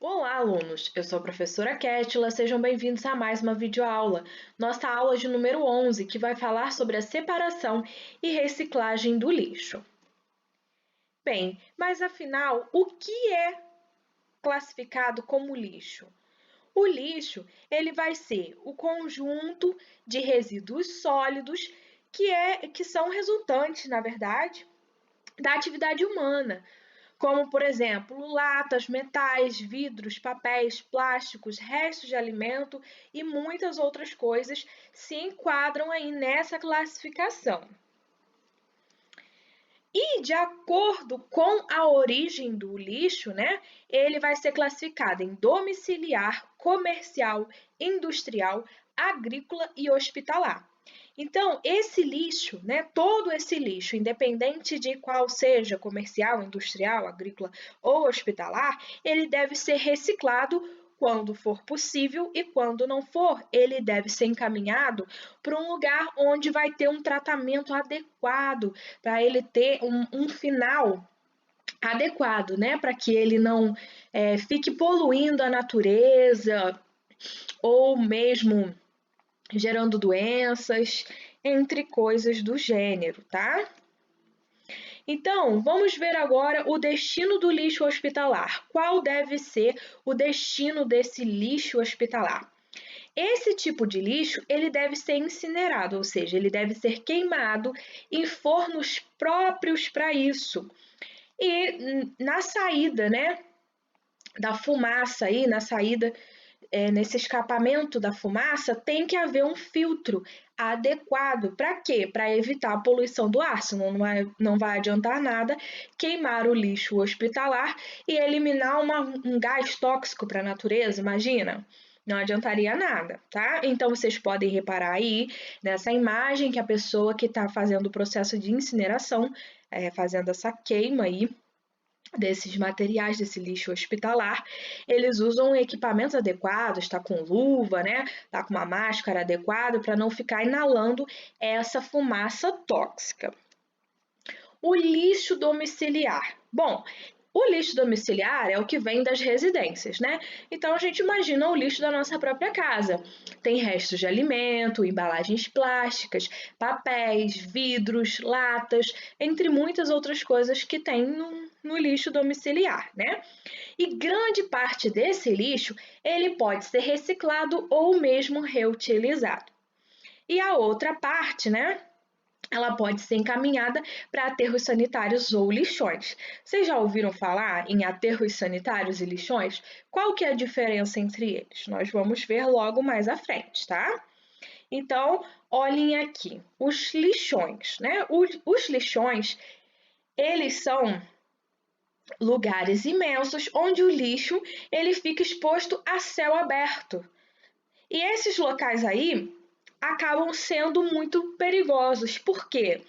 Olá, alunos! Eu sou a professora Kétila, sejam bem-vindos a mais uma videoaula. Nossa aula de número 11, que vai falar sobre a separação e reciclagem do lixo. Bem, mas afinal, o que é classificado como lixo? O lixo, ele vai ser o conjunto de resíduos sólidos que são resultantes, na verdade, da atividade humana, como, por exemplo, latas, metais, vidros, papéis, plásticos, restos de alimento e muitas outras coisas se enquadram aí nessa classificação. E de acordo com a origem do lixo, né, ele vai ser classificado em domiciliar, comercial, industrial, agrícola e hospitalar. Então, esse lixo, né, todo esse lixo, independente de qual seja comercial, industrial, agrícola ou hospitalar, ele deve ser reciclado quando for possível e quando não for, ele deve ser encaminhado para um lugar onde vai ter um tratamento adequado, para ele ter um final adequado, né, para que ele não fique poluindo a natureza ou mesmo gerando doenças, entre coisas do gênero, tá? Então, vamos ver agora o destino do lixo hospitalar. Qual deve ser o destino desse lixo hospitalar? Esse tipo de lixo, ele deve ser incinerado, ou seja, ele deve ser queimado em fornos próprios para isso. E na saída, né, da fumaça aí, na saída nesse escapamento da fumaça, tem que haver um filtro adequado. Para quê? Para evitar a poluição do ar, senão não vai adiantar nada queimar o lixo hospitalar e eliminar um gás tóxico para a natureza, imagina? Não adiantaria nada, tá? Então, vocês podem reparar aí nessa imagem que a pessoa que está fazendo o processo de incineração, fazendo essa queima aí, desses materiais, desse lixo hospitalar, eles usam equipamentos adequados, tá com luva, né? Tá com uma máscara adequada para não ficar inalando essa fumaça tóxica. O lixo domiciliar. Bom, o lixo domiciliar é o que vem das residências, né? Então a gente imagina o lixo da nossa própria casa. Tem restos de alimento, embalagens plásticas, papéis, vidros, latas, entre muitas outras coisas que tem no lixo domiciliar, né? E grande parte desse lixo, ele pode ser reciclado ou mesmo reutilizado. E a outra parte, né? Ela pode ser encaminhada para aterros sanitários ou lixões. Vocês já ouviram falar em aterros sanitários e lixões? Qual que é a diferença entre eles? Nós vamos ver logo mais à frente, tá? Então, olhem aqui, os lixões, né? Os lixões, eles são lugares imensos onde o lixo ele fica exposto a céu aberto. E esses locais aí acabam sendo muito perigosos. Por quê?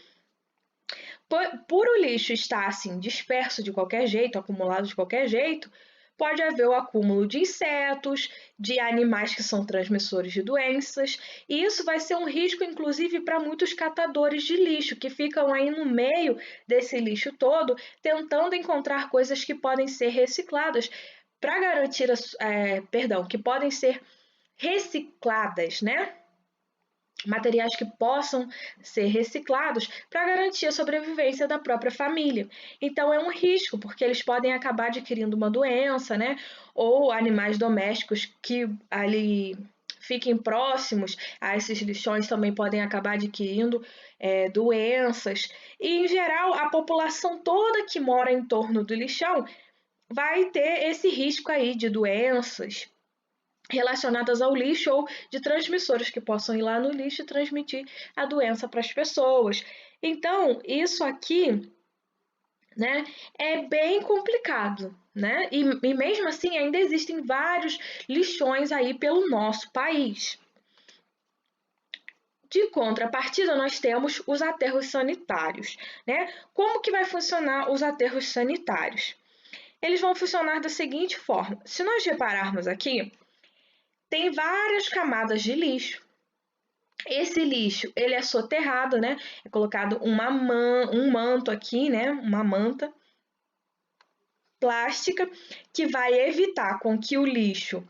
Por o lixo estar assim disperso de qualquer jeito, acumulado de qualquer jeito, pode haver o acúmulo de insetos, de animais que são transmissores de doenças, e isso vai ser um risco, inclusive, para muitos catadores de lixo que ficam aí no meio desse lixo todo, tentando encontrar coisas que podem ser recicladas para garantir, que podem ser recicladas, né? Materiais que possam ser reciclados para garantir a sobrevivência da própria família. Então é um risco, porque eles podem acabar adquirindo uma doença, né? Ou animais domésticos que ali fiquem próximos a esses lixões também podem acabar adquirindo doenças. E, em geral, a população toda que mora em torno do lixão vai ter esse risco aí de doenças relacionadas ao lixo ou de transmissores que possam ir lá no lixo e transmitir a doença para as pessoas. Então, isso aqui, né, é bem complicado, né? E mesmo assim ainda existem vários lixões aí pelo nosso país. De contrapartida, nós temos os aterros sanitários, né? Como que vai funcionar os aterros sanitários? Eles vão funcionar da seguinte forma: se nós repararmos aqui, tem várias camadas de lixo. Esse lixo, ele é soterrado, né? É colocado um manto aqui, né? Uma manta. plástica que vai evitar com que o lixo,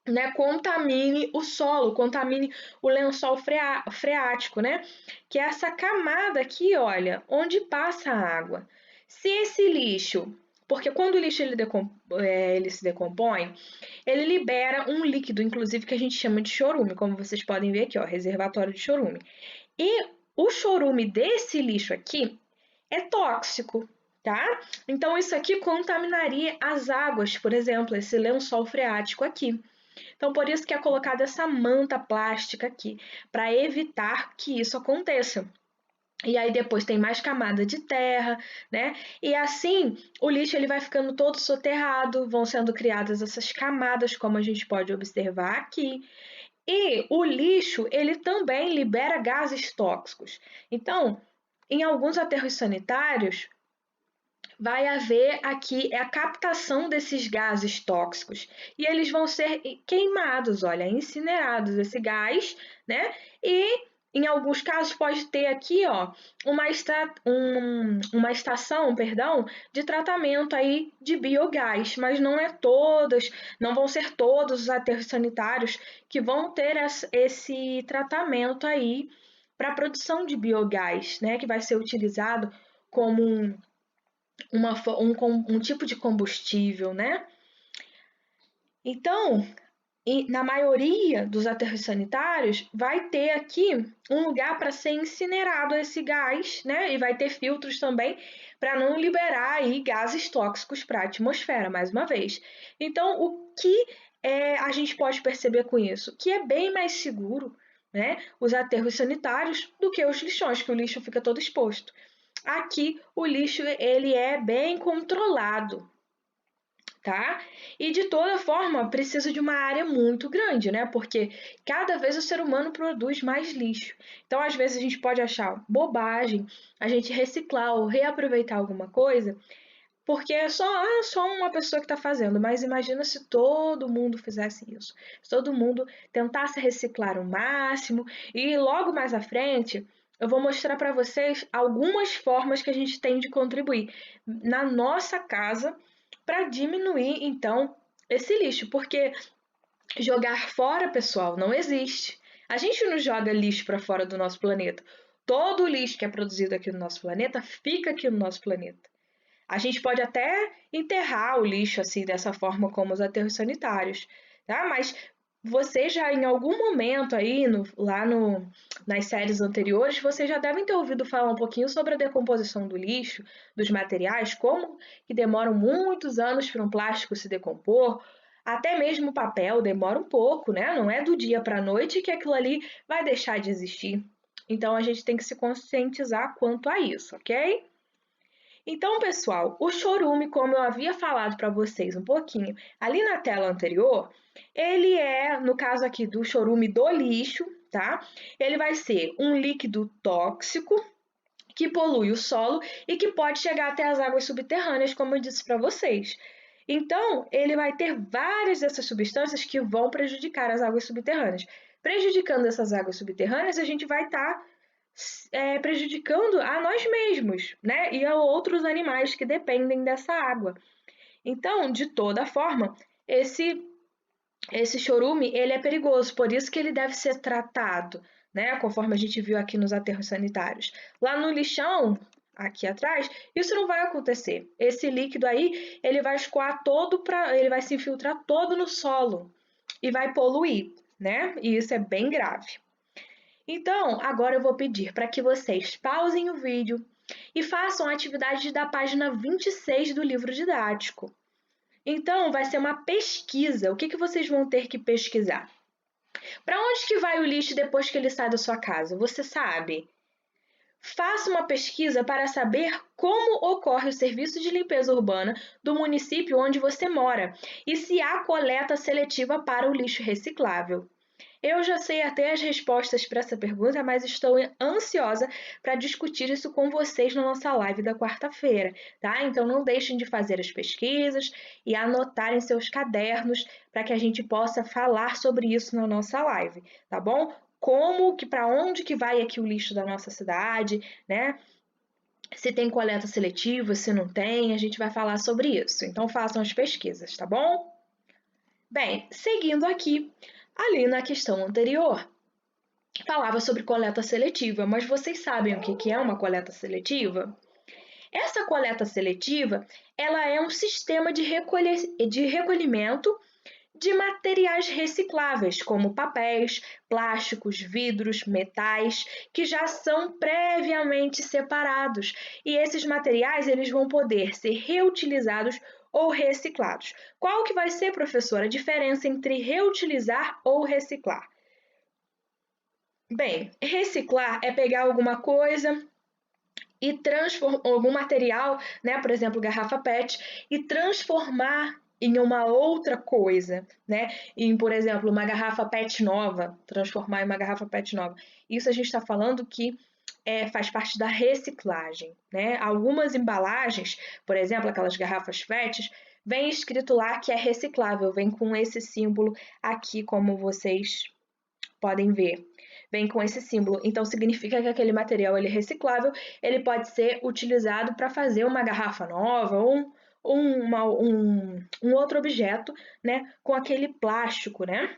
né, contamine o solo, contamine o lençol freático, né? Que é essa camada aqui, olha, onde passa a água. Se esse lixo, porque quando o lixo ele se decompõe, ele libera um líquido, inclusive, que a gente chama de chorume, como vocês podem ver aqui, ó, reservatório de chorume. E o chorume desse lixo aqui é tóxico, tá? Então, isso aqui contaminaria as águas, por exemplo, esse lençol freático aqui. Então, por isso que é colocada essa manta plástica aqui, para evitar que isso aconteça. E aí depois tem mais camada de terra, né? E assim o lixo ele vai ficando todo soterrado, vão sendo criadas essas camadas, como a gente pode observar aqui. E o lixo ele também libera gases tóxicos. Então, em alguns aterros sanitários, vai haver aqui a captação desses gases tóxicos e eles vão ser queimados, olha, incinerados esse gás, né? E em alguns casos pode ter aqui, ó, uma estação, perdão, de tratamento aí de biogás, mas não vão ser todos os aterros sanitários que vão ter esse tratamento aí para a produção de biogás, né? Que vai ser utilizado como um tipo de combustível, né? Então, na maioria dos aterros sanitários, vai ter aqui um lugar para ser incinerado esse gás, né? E vai ter filtros também para não liberar aí gases tóxicos para a atmosfera, mais uma vez. Então, o que a gente pode perceber com isso? Que é bem mais seguro, né? Os aterros sanitários do que os lixões, que o lixo fica todo exposto. Aqui o lixo ele é bem controlado, tá? E de toda forma precisa de uma área muito grande, né? Porque cada vez o ser humano produz mais lixo. Então às vezes a gente pode achar bobagem a gente reciclar ou reaproveitar alguma coisa, porque é só uma pessoa que está fazendo, mas imagina se todo mundo fizesse isso. Se todo mundo tentasse reciclar o máximo e logo mais à frente eu vou mostrar para vocês algumas formas que a gente tem de contribuir na nossa casa para diminuir então esse lixo, porque jogar fora, pessoal, não existe. A gente não joga lixo para fora do nosso planeta. Todo o lixo que é produzido aqui no nosso planeta fica aqui no nosso planeta. A gente pode até enterrar o lixo assim dessa forma como os aterros sanitários, tá? Mas você já em algum momento aí nas séries anteriores, vocês já devem ter ouvido falar um pouquinho sobre a decomposição do lixo, dos materiais, como que demoram muitos anos para um plástico se decompor, até mesmo o papel demora um pouco, né? Não é do dia para a noite que aquilo ali vai deixar de existir. Então a gente tem que se conscientizar quanto a isso, ok? Então, pessoal, o chorume, como eu havia falado para vocês um pouquinho ali na tela anterior, ele é, no caso aqui do chorume do lixo, tá? Ele vai ser um líquido tóxico que polui o solo e que pode chegar até as águas subterrâneas, como eu disse para vocês. Então, ele vai ter várias dessas substâncias que vão prejudicar as águas subterrâneas. Prejudicando essas águas subterrâneas, a gente vai estar prejudicando a nós mesmos, né? E a outros animais que dependem dessa água. Então, de toda forma, esse chorume ele é perigoso, por isso que ele deve ser tratado, né? Conforme a gente viu aqui nos aterros sanitários. Lá no lixão, aqui atrás, isso não vai acontecer. Esse líquido aí, ele vai escoar ele vai se infiltrar todo no solo e vai poluir, né? E isso é bem grave. Então, agora eu vou pedir para que vocês pausem o vídeo e façam a atividade da página 26 do livro didático. Então, vai ser uma pesquisa. O que vocês vão ter que pesquisar? Para onde que vai o lixo depois que ele sai da sua casa? Você sabe? Faça uma pesquisa para saber como ocorre o serviço de limpeza urbana do município onde você mora e se há coleta seletiva para o lixo reciclável. Eu já sei até as respostas para essa pergunta, mas estou ansiosa para discutir isso com vocês na nossa live da quarta-feira, tá? Então não deixem de fazer as pesquisas e anotar em seus cadernos para que a gente possa falar sobre isso na nossa live, tá bom? Para onde que vai aqui o lixo da nossa cidade, né? se tem coleta seletiva, se não tem, a gente vai falar sobre isso. Então façam as pesquisas, tá bom? Bem, seguindo aqui, ali na questão anterior, falava sobre coleta seletiva, mas vocês sabem o que é uma coleta seletiva? Essa coleta seletiva, ela é um sistema de recolhimento de materiais recicláveis, como papéis, plásticos, vidros, metais, que já são previamente separados. E esses materiais eles vão poder ser reutilizados ou reciclados. Qual que vai ser, professora, a diferença entre reutilizar ou reciclar? Bem, reciclar é pegar alguma coisa e transformar algum material, né, por exemplo, garrafa PET, e transformar em uma outra coisa, né? Em, por exemplo, uma garrafa PET nova, transformar em uma garrafa PET nova. Isso a gente está falando que faz parte da reciclagem, né? Algumas embalagens, por exemplo, aquelas garrafas PET, vem escrito lá que é reciclável, vem com esse símbolo aqui, como vocês podem ver. Vem com esse símbolo, então significa que aquele material ele é reciclável, ele pode ser utilizado para fazer uma garrafa nova ou um outro objeto, né, com aquele plástico, né?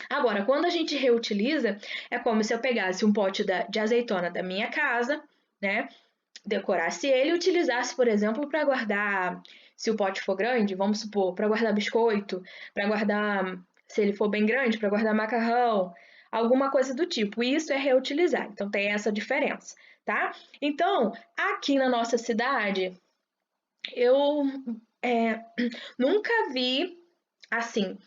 Agora, quando a gente reutiliza, é como se eu pegasse um pote de azeitona da minha casa, né, decorasse ele e utilizasse, por exemplo, para guardar, se o pote for grande, vamos supor, para guardar biscoito, para guardar, se ele for bem grande, para guardar macarrão, alguma coisa do tipo. Isso é reutilizar. Então tem essa diferença, tá? Então, aqui na nossa cidade, eu nunca vi assim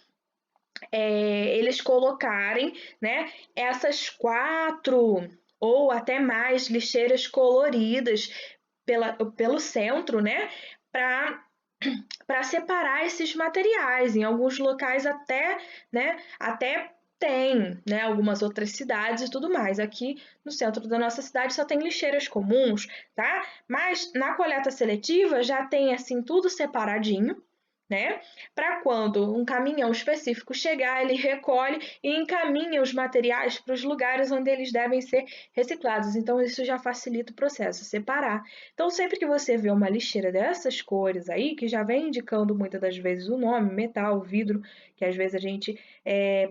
eles colocarem, né, essas 4 ou até mais lixeiras coloridas pelo centro, né, para separar esses materiais. Em alguns locais até, né, até tem, né, algumas outras cidades e tudo mais. Aqui no centro da nossa cidade só tem lixeiras comuns, tá? Mas na coleta seletiva já tem assim tudo separadinho, né? Para quando um caminhão específico chegar, ele recolhe e encaminha os materiais para os lugares onde eles devem ser reciclados. Então, isso já facilita o processo, separar. Então, sempre que você vê uma lixeira dessas cores aí, que já vem indicando muitas das vezes o nome, metal, vidro, que às vezes a gente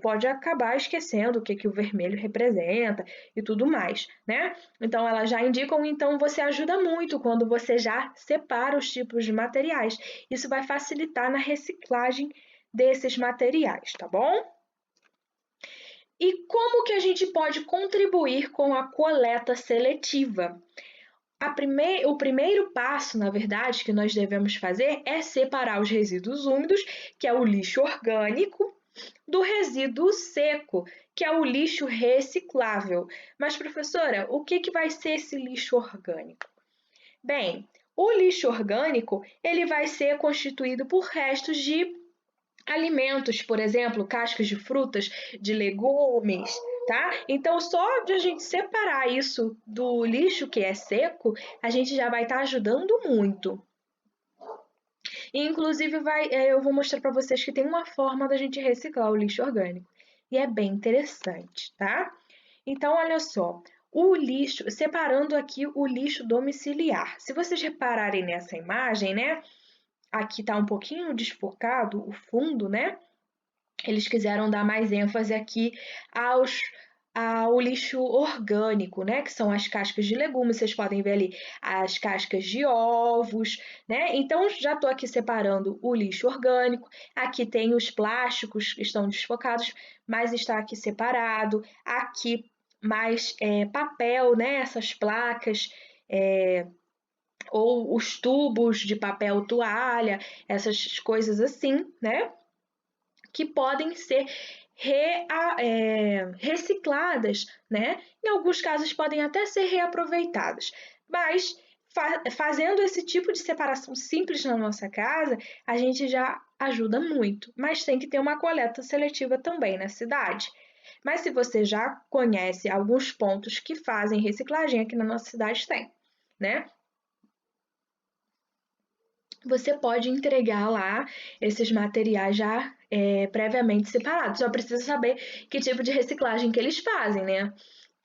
pode acabar esquecendo o que o vermelho representa e tudo mais, né? Então, elas já indicam, então você ajuda muito quando você já separa os tipos de materiais. Isso vai facilitar na reciclagem desses materiais, tá bom? E como que a gente pode contribuir com a coleta seletiva? O primeiro passo, na verdade, que nós devemos fazer é separar os resíduos úmidos, que é o lixo orgânico, do resíduo seco, que é o lixo reciclável. Mas, professora, o que vai ser esse lixo orgânico? Bem, o lixo orgânico ele vai ser constituído por restos de alimentos, por exemplo, cascas de frutas, de legumes, tá? Então, só de a gente separar isso do lixo que é seco, a gente já vai estar ajudando muito. E, inclusive, eu vou mostrar para vocês que tem uma forma da gente reciclar o lixo orgânico. E é bem interessante, tá? Então, olha só, o lixo, separando aqui o lixo domiciliar. Se vocês repararem nessa imagem, né? Aqui está um pouquinho desfocado o fundo, né? Eles quiseram dar mais ênfase aqui ao lixo orgânico, né? Que são as cascas de legumes, vocês podem ver ali as cascas de ovos, né? Então, já estou aqui separando o lixo orgânico. Aqui tem os plásticos que estão desfocados, mas está aqui separado. Aqui mais papel, né? Essas placas, ou os tubos de papel toalha, essas coisas assim, né? Que podem ser recicladas, né? Em alguns casos podem até ser reaproveitadas, mas fazendo esse tipo de separação simples na nossa casa, a gente já ajuda muito, mas tem que ter uma coleta seletiva também na cidade. Mas se você já conhece alguns pontos que fazem reciclagem, aqui na nossa cidade tem, né? Você pode entregar lá esses materiais já previamente separados. Só precisa saber que tipo de reciclagem que eles fazem, né?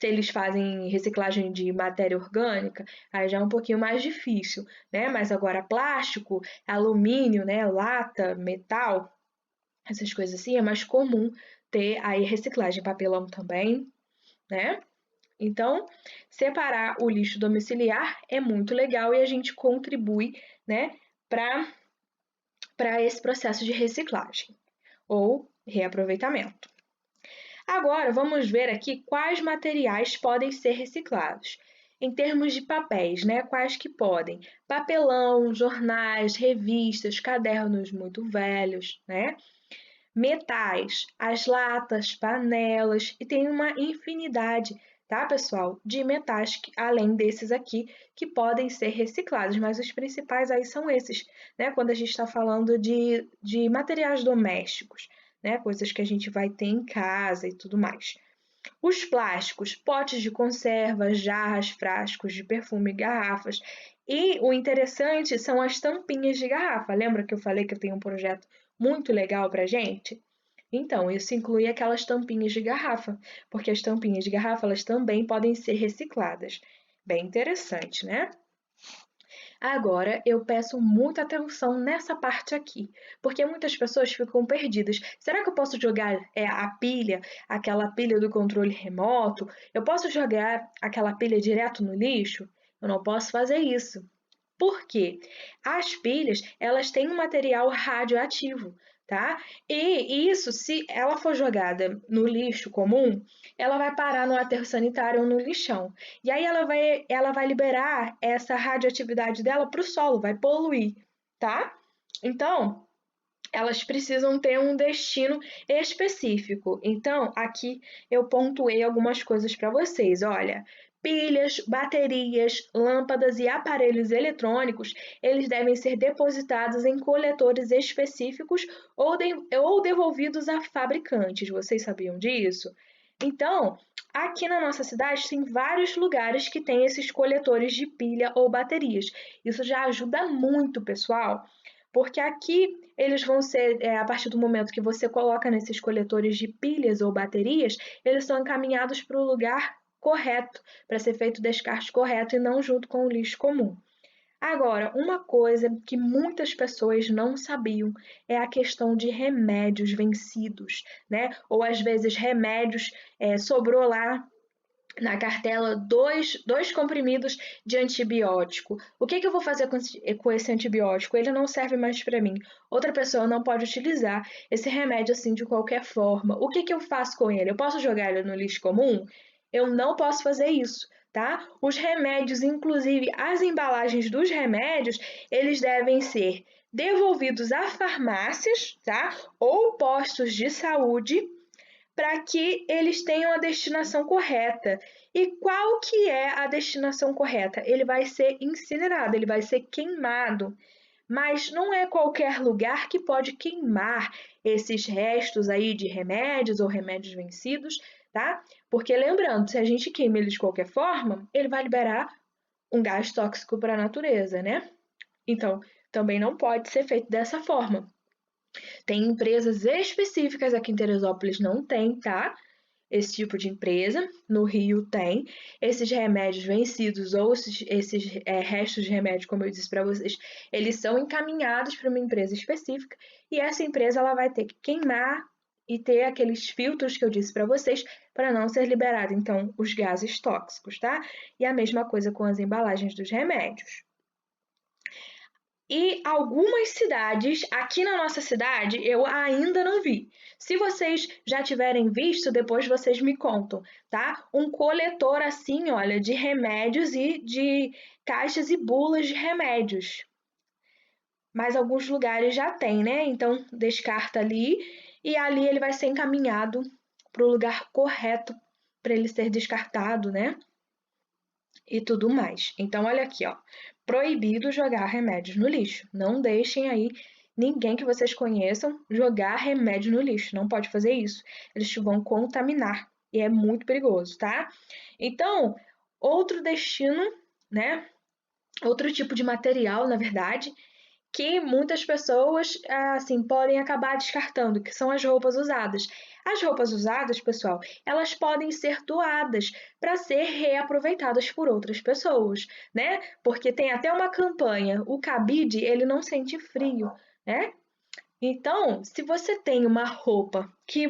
se eles fazem reciclagem de matéria orgânica, aí já é um pouquinho mais difícil, né? Mas agora plástico, alumínio, né, lata, metal, essas coisas assim, é mais comum ter aí reciclagem, papelão também, né? Então, separar o lixo domiciliar é muito legal e a gente contribui, né, para esse processo de reciclagem ou reaproveitamento. Agora, vamos ver aqui quais materiais podem ser reciclados. Em termos de papéis, né? Quais que podem? Papelão, jornais, revistas, cadernos muito velhos, né? Metais, as latas, panelas e tem uma infinidade, tá, pessoal, de metais além desses aqui que podem ser reciclados, mas os principais aí são esses, né? Quando a gente está falando de materiais domésticos, né? Coisas que a gente vai ter em casa e tudo mais. Os plásticos, potes de conserva, jarras, frascos de perfume, garrafas. E o interessante são as tampinhas de garrafa. Lembra que eu falei que eu tenho um projeto muito legal para gente? Então, isso inclui aquelas tampinhas de garrafa, porque as tampinhas de garrafa elas também podem ser recicladas. Bem interessante, né? Agora, eu peço muita atenção nessa parte aqui, porque muitas pessoas ficam perdidas. Será que eu posso jogar a pilha, aquela pilha do controle remoto? Eu posso jogar aquela pilha direto no lixo? Eu não posso fazer isso. Por quê? As pilhas, elas têm um material radioativo, tá? E isso, se ela for jogada no lixo comum, ela vai parar no aterro sanitário ou no lixão. E aí ela vai liberar essa radioatividade dela para o solo, vai poluir, tá? Então, elas precisam ter um destino específico. Então, aqui eu pontuei algumas coisas para vocês. Olha, pilhas, baterias, lâmpadas e aparelhos eletrônicos, eles devem ser depositados em coletores específicos ou devolvidos a fabricantes. Vocês sabiam disso? Então, aqui na nossa cidade tem vários lugares que tem esses coletores de pilha ou baterias. Isso já ajuda muito, pessoal, porque aqui eles vão ser, a partir do momento que você coloca nesses coletores de pilhas ou baterias, eles são encaminhados para o lugar correto, para ser feito o descarte correto e não junto com o lixo comum. Agora, uma coisa que muitas pessoas não sabiam é a questão de remédios vencidos, né? Ou às vezes remédios sobrou lá na cartela dois comprimidos de antibiótico. O que eu vou fazer com esse antibiótico? Ele não serve mais para mim. Outra pessoa não pode utilizar esse remédio assim de qualquer forma. O que eu faço com ele? Eu posso jogar ele no lixo comum? Eu não posso fazer isso, tá? Os remédios, inclusive as embalagens dos remédios, eles devem ser devolvidos a farmácias, tá? Ou postos de saúde para que eles tenham a destinação correta. E qual que é a destinação correta? Ele vai ser incinerado, ele vai ser queimado. Mas não é qualquer lugar que pode queimar esses restos aí de remédios ou remédios vencidos, tá? Porque lembrando, se a gente queima ele de qualquer forma, ele vai liberar um gás tóxico para a natureza, né? Então, também não pode ser feito dessa forma. Tem empresas específicas, aqui em Teresópolis não tem, tá? Esse tipo de empresa, no Rio tem. Esses remédios vencidos ou esses restos de remédio, como eu disse para vocês, eles são encaminhados para uma empresa específica e essa empresa ela vai ter que queimar e ter aqueles filtros que eu disse para vocês para não ser liberado, então, os gases tóxicos, tá? E a mesma coisa com as embalagens dos remédios. E algumas cidades, aqui na nossa cidade, eu ainda não vi. Se vocês já tiverem visto, depois vocês me contam, tá? Um coletor assim, olha, de remédios e de caixas e bulas de remédios. Mas alguns lugares já tem, né? Então descarta ali e ali ele vai ser encaminhado para o lugar correto para ele ser descartado, né? E tudo mais. Então, olha aqui, ó. Proibido jogar remédios no lixo. Não deixem aí ninguém que vocês conheçam jogar remédio no lixo. Não pode fazer isso. Eles te vão contaminar e é muito perigoso, tá? Então, outro destino, né? Outro tipo de material, na verdade, que muitas pessoas assim podem acabar descartando, que são as roupas usadas. As roupas usadas, pessoal, elas podem ser doadas para ser reaproveitadas por outras pessoas, né? Porque tem até uma campanha, o cabide, ele não sente frio, né? Então, se você tem uma roupa que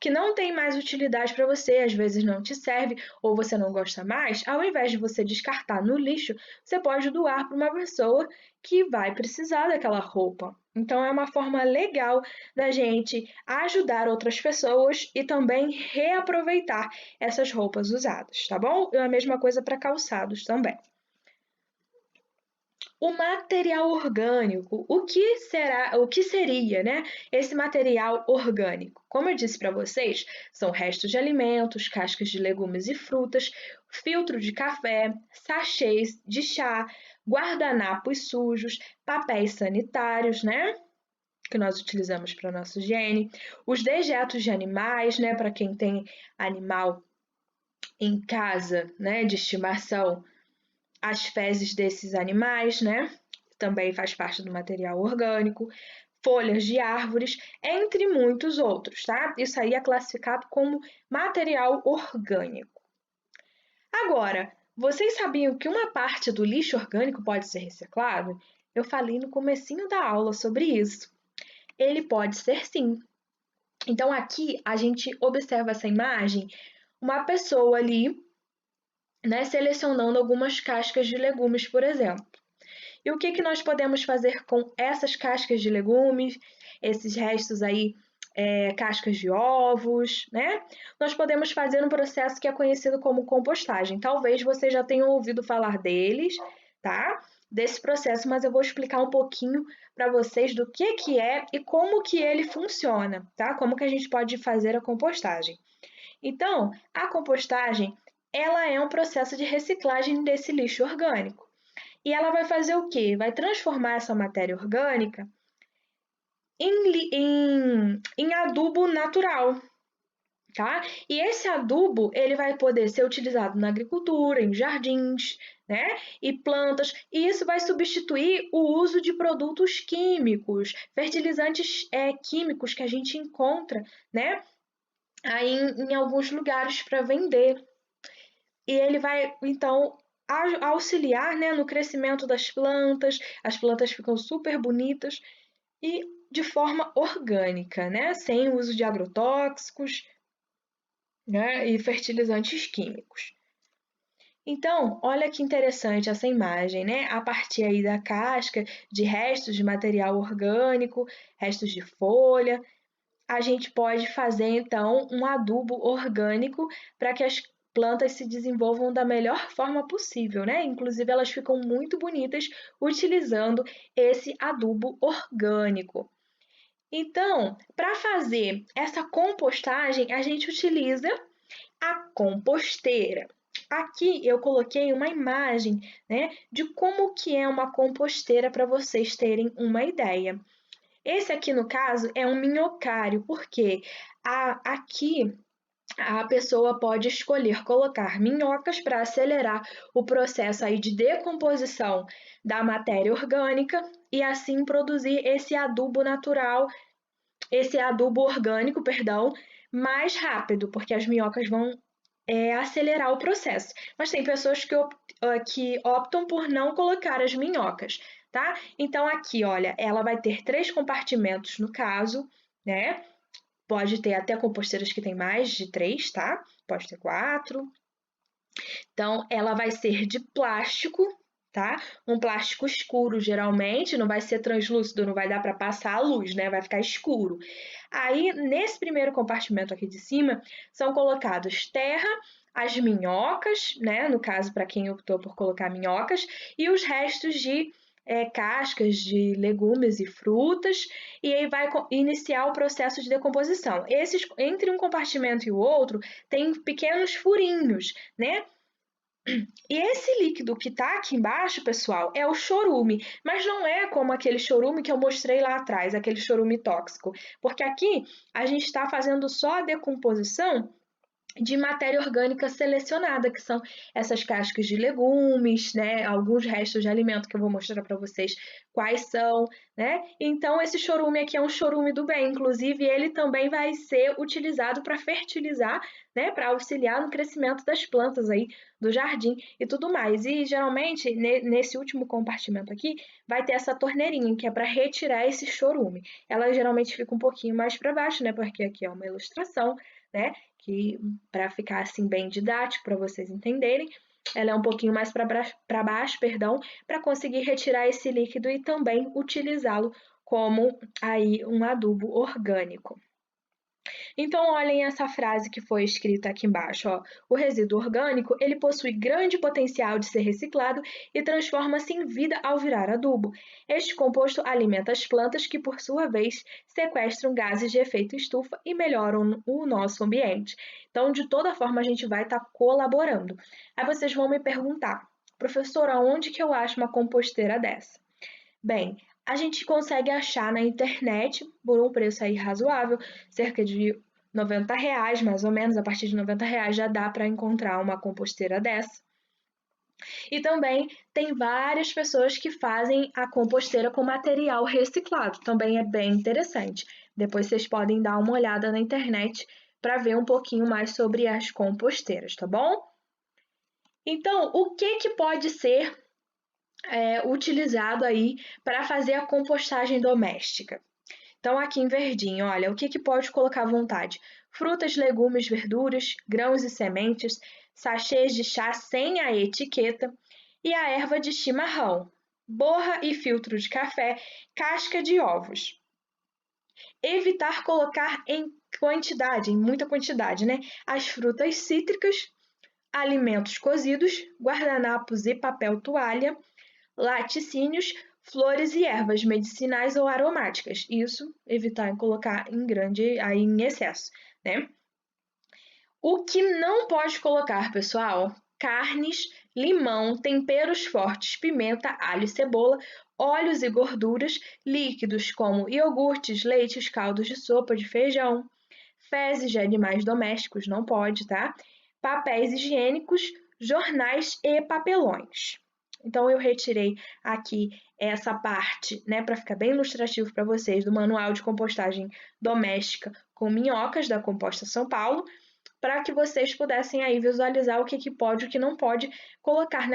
não tem mais utilidade para você, às vezes não te serve ou você não gosta mais, ao invés de você descartar no lixo, você pode doar para uma pessoa que vai precisar daquela roupa. Então, é uma forma legal da gente ajudar outras pessoas e também reaproveitar essas roupas usadas, tá bom? E a mesma coisa para calçados também. O material orgânico, o que seria, né, esse material orgânico? Como eu disse para vocês, são restos de alimentos, cascas de legumes e frutas, filtro de café, sachês de chá, guardanapos sujos, papéis sanitários, né, que nós utilizamos para nossa higiene, os dejetos de animais, né, para quem tem animal em casa, né, de estimação, as fezes desses animais, né? Também faz parte do material orgânico, folhas de árvores, entre muitos outros, tá? Isso aí é classificado como material orgânico. Agora, vocês sabiam que uma parte do lixo orgânico pode ser reciclado? Eu falei no comecinho da aula sobre isso. Ele pode ser sim. Então aqui a gente observa essa imagem, uma pessoa ali, né, selecionando algumas cascas de legumes, por exemplo. E o que nós podemos fazer com essas cascas de legumes, esses restos aí, cascas de ovos, né? Nós podemos fazer um processo que é conhecido como compostagem. Talvez vocês já tenham ouvido falar deles, tá? Desse processo, mas eu vou explicar um pouquinho para vocês do que é e como que ele funciona, tá? Como que a gente pode fazer a compostagem. Então, a compostagem, ela é um processo de reciclagem desse lixo orgânico. E ela vai fazer o quê? Vai transformar essa matéria orgânica em adubo natural, tá? E esse adubo, ele vai poder ser utilizado na agricultura, em jardins, né? E plantas, e isso vai substituir o uso de produtos químicos, fertilizantes químicos que a gente encontra, né? Aí em alguns lugares para vender. E ele vai, então, auxiliar, né, no crescimento das plantas, as plantas ficam super bonitas e de forma orgânica, né, sem o uso de agrotóxicos, né, e fertilizantes químicos. Então, olha que interessante essa imagem, né? A partir aí da casca, de restos de material orgânico, restos de folha, a gente pode fazer então um adubo orgânico para que as plantas se desenvolvam da melhor forma possível, né? Inclusive, elas ficam muito bonitas utilizando esse adubo orgânico. Então, para fazer essa compostagem, a gente utiliza a composteira. Aqui eu coloquei uma imagem, né, de como que é uma composteira para vocês terem uma ideia. Esse aqui, no caso, é um minhocário, porque aqui a pessoa pode escolher colocar minhocas para acelerar o processo aí de decomposição da matéria orgânica e assim produzir esse adubo natural, esse adubo orgânico, perdão, mais rápido, porque as minhocas vão acelerar o processo. Mas tem pessoas que optam por não colocar as minhocas, tá? Então aqui, olha, ela vai ter 3 compartimentos no caso, né? Pode ter até composteiras que tem mais de 3, tá? Pode ter 4. Então, ela vai ser de plástico, tá? Um plástico escuro, geralmente, não vai ser translúcido, não vai dar para passar a luz, né? Vai ficar escuro. Aí, nesse primeiro compartimento aqui de cima, são colocados terra, as minhocas, né? No caso, para quem optou por colocar minhocas, e os restos de cascas de legumes e frutas, e aí vai iniciar o processo de decomposição. Entre um compartimento e o outro, tem pequenos furinhos, né? E esse líquido que está aqui embaixo, pessoal, é o chorume, mas não é como aquele chorume que eu mostrei lá atrás, aquele chorume tóxico, porque aqui a gente está fazendo só a decomposição de matéria orgânica selecionada, que são essas cascas de legumes, né? Alguns restos de alimento que eu vou mostrar para vocês quais são, né? Então, esse chorume aqui é um chorume do bem, inclusive ele também vai ser utilizado para fertilizar, né? Para auxiliar no crescimento das plantas aí do jardim e tudo mais. E geralmente, nesse último compartimento aqui, vai ter essa torneirinha, que é para retirar esse chorume. Ela geralmente fica um pouquinho mais para baixo, né? Porque aqui é uma ilustração, né? Que para ficar assim bem didático para vocês entenderem, ela é um pouquinho mais para baixo, perdão, para conseguir retirar esse líquido e também utilizá-lo como aí um adubo orgânico. Então, olhem essa frase que foi escrita aqui embaixo. Ó. O resíduo orgânico ele possui grande potencial de ser reciclado e transforma-se em vida ao virar adubo. Este composto alimenta as plantas que, por sua vez, sequestram gases de efeito estufa e melhoram o nosso ambiente. Então, de toda forma, a gente vai estar colaborando. Aí vocês vão me perguntar, professor, aonde que eu acho uma composteira dessa? Bem, a gente consegue achar na internet por um preço aí razoável, cerca de R$ 90, mais ou menos, a partir de R$ 90 já dá para encontrar uma composteira dessa. E também tem várias pessoas que fazem a composteira com material reciclado, também é bem interessante. Depois vocês podem dar uma olhada na internet para ver um pouquinho mais sobre as composteiras, tá bom? Então, o que pode ser utilizado aí para fazer a compostagem doméstica? Então, aqui em verdinho, olha, o que pode colocar à vontade? Frutas, legumes, verduras, grãos e sementes, sachês de chá sem a etiqueta e a erva de chimarrão, borra e filtro de café, casca de ovos. Evitar colocar em quantidade, em muita quantidade, né? As frutas cítricas, alimentos cozidos, guardanapos e papel toalha, laticínios, flores e ervas medicinais ou aromáticas. Isso evitar colocar em grande, aí em excesso, né? O que não pode colocar, pessoal? Carnes, limão, temperos fortes, pimenta, alho e cebola, óleos e gorduras, líquidos como iogurtes, leites, caldos de sopa, de feijão, fezes de animais domésticos, não pode, tá? Papéis higiênicos, jornais e papelões. Então, eu retirei aqui essa parte, né, para ficar bem ilustrativo para vocês, do Manual de Compostagem Doméstica com Minhocas, da Composta São Paulo, para que vocês pudessem aí visualizar o que pode e o que não pode colocar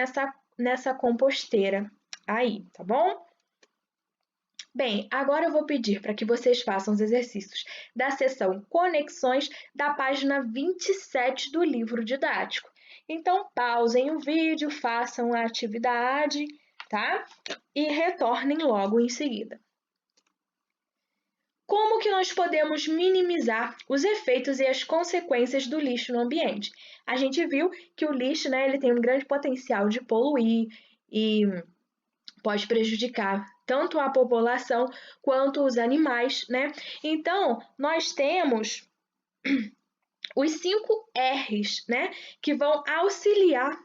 nessa composteira aí, tá bom? Bem, agora eu vou pedir para que vocês façam os exercícios da seção Conexões da página 27 do livro didático. Então, pausem o vídeo, façam a atividade, tá? E retornem logo em seguida. Como que nós podemos minimizar os efeitos e as consequências do lixo no ambiente? A gente viu que o lixo, né, ele tem um grande potencial de poluir e pode prejudicar tanto a população quanto os animais, né? Então, nós temos os 5 R's, né, que vão auxiliar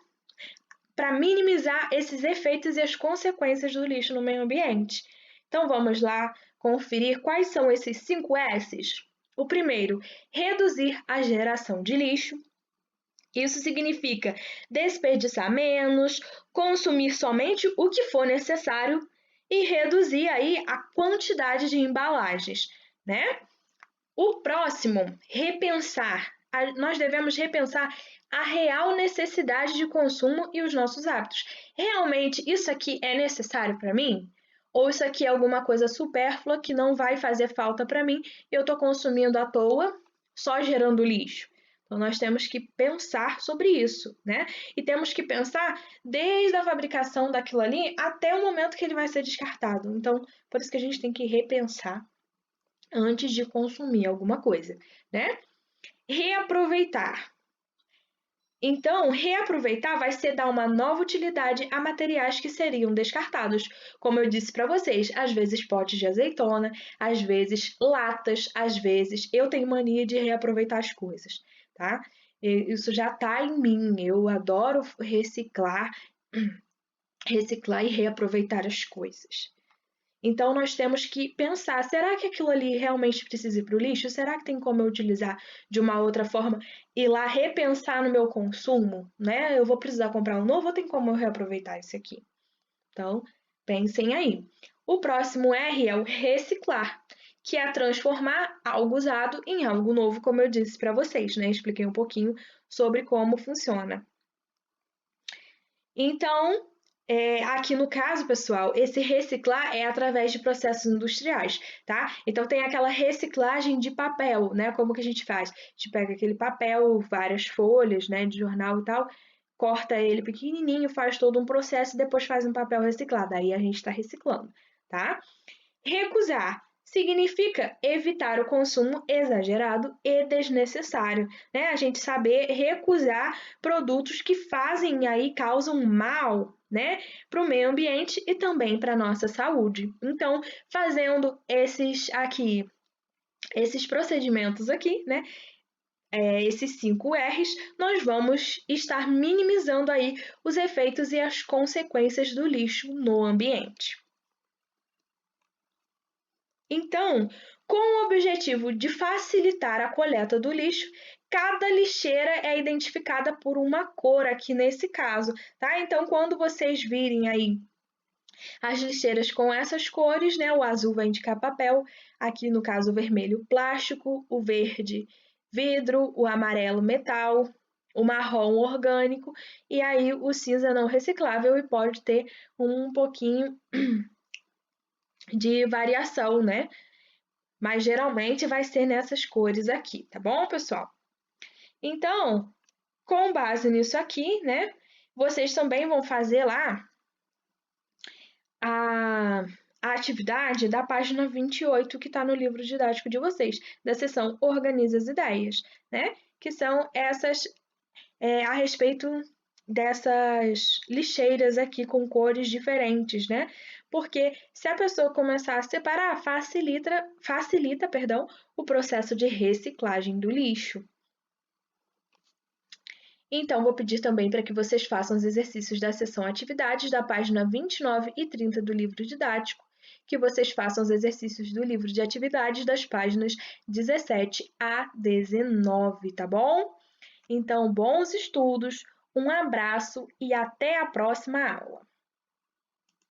para minimizar esses efeitos e as consequências do lixo no meio ambiente. Então, vamos lá conferir quais são esses 5 S's. O primeiro, reduzir a geração de lixo. Isso significa desperdiçar menos, consumir somente o que for necessário e reduzir aí a quantidade de embalagens, né? O próximo, repensar. Nós devemos repensar a real necessidade de consumo e os nossos hábitos. Realmente isso aqui é necessário para mim? Ou isso aqui é alguma coisa supérflua que não vai fazer falta para mim e eu estou consumindo à toa, só gerando lixo? Então, nós temos que pensar sobre isso, né? E temos que pensar desde a fabricação daquilo ali até o momento que ele vai ser descartado. Então, por isso que a gente tem que repensar antes de consumir alguma coisa, né? Reaproveitar. Então, reaproveitar vai ser dar uma nova utilidade a materiais que seriam descartados. Como eu disse para vocês, às vezes potes de azeitona, às vezes latas, às vezes eu tenho mania de reaproveitar as coisas, tá? Isso já está em mim. Eu adoro reciclar e reaproveitar as coisas. Então, nós temos que pensar, será que aquilo ali realmente precisa ir para o lixo? Será que tem como eu utilizar de uma outra forma e lá repensar no meu consumo, né? Eu vou precisar comprar um novo ou tem como eu reaproveitar esse aqui? Então, pensem aí. O próximo R é o reciclar, que é transformar algo usado em algo novo, como eu disse para vocês, né? Expliquei um pouquinho sobre como funciona. Então, aqui no caso, pessoal, esse reciclar é através de processos industriais, tá? Então, tem aquela reciclagem de papel, né? Como que a gente faz? A gente pega aquele papel, várias folhas, né, de jornal e tal, corta ele pequenininho, faz todo um processo e depois faz um papel reciclado. Aí a gente está reciclando, tá? Recusar significa evitar o consumo exagerado e desnecessário, né? A gente saber recusar produtos que fazem aí, causam mal, né, para o meio ambiente e também para a nossa saúde. Então, fazendo esses procedimentos aqui, né, esses 5 R's, nós vamos estar minimizando aí os efeitos e as consequências do lixo no ambiente. Então, com o objetivo de facilitar a coleta do lixo, cada lixeira é identificada por uma cor aqui nesse caso, tá? Então, quando vocês virem aí as lixeiras com essas cores, né? O azul vai indicar papel, aqui no caso o vermelho plástico, o verde vidro, o amarelo metal, o marrom orgânico e aí o cinza não reciclável e pode ter um pouquinho de variação, né? Mas geralmente vai ser nessas cores aqui, tá bom, pessoal? Então, com base nisso aqui, né, vocês também vão fazer lá a, a atividade da página 28 que está no livro didático de vocês, da seção Organize as Ideias, né? Que são essas a respeito dessas lixeiras aqui com cores diferentes, né? Porque se a pessoa começar a separar, facilita, perdão, o processo de reciclagem do lixo. Então, vou pedir também para que vocês façam os exercícios da seção Atividades da página 29 e 30 do livro didático, que vocês façam os exercícios do livro de atividades das páginas 17 a 19, tá bom? Então, bons estudos, um abraço e até a próxima aula!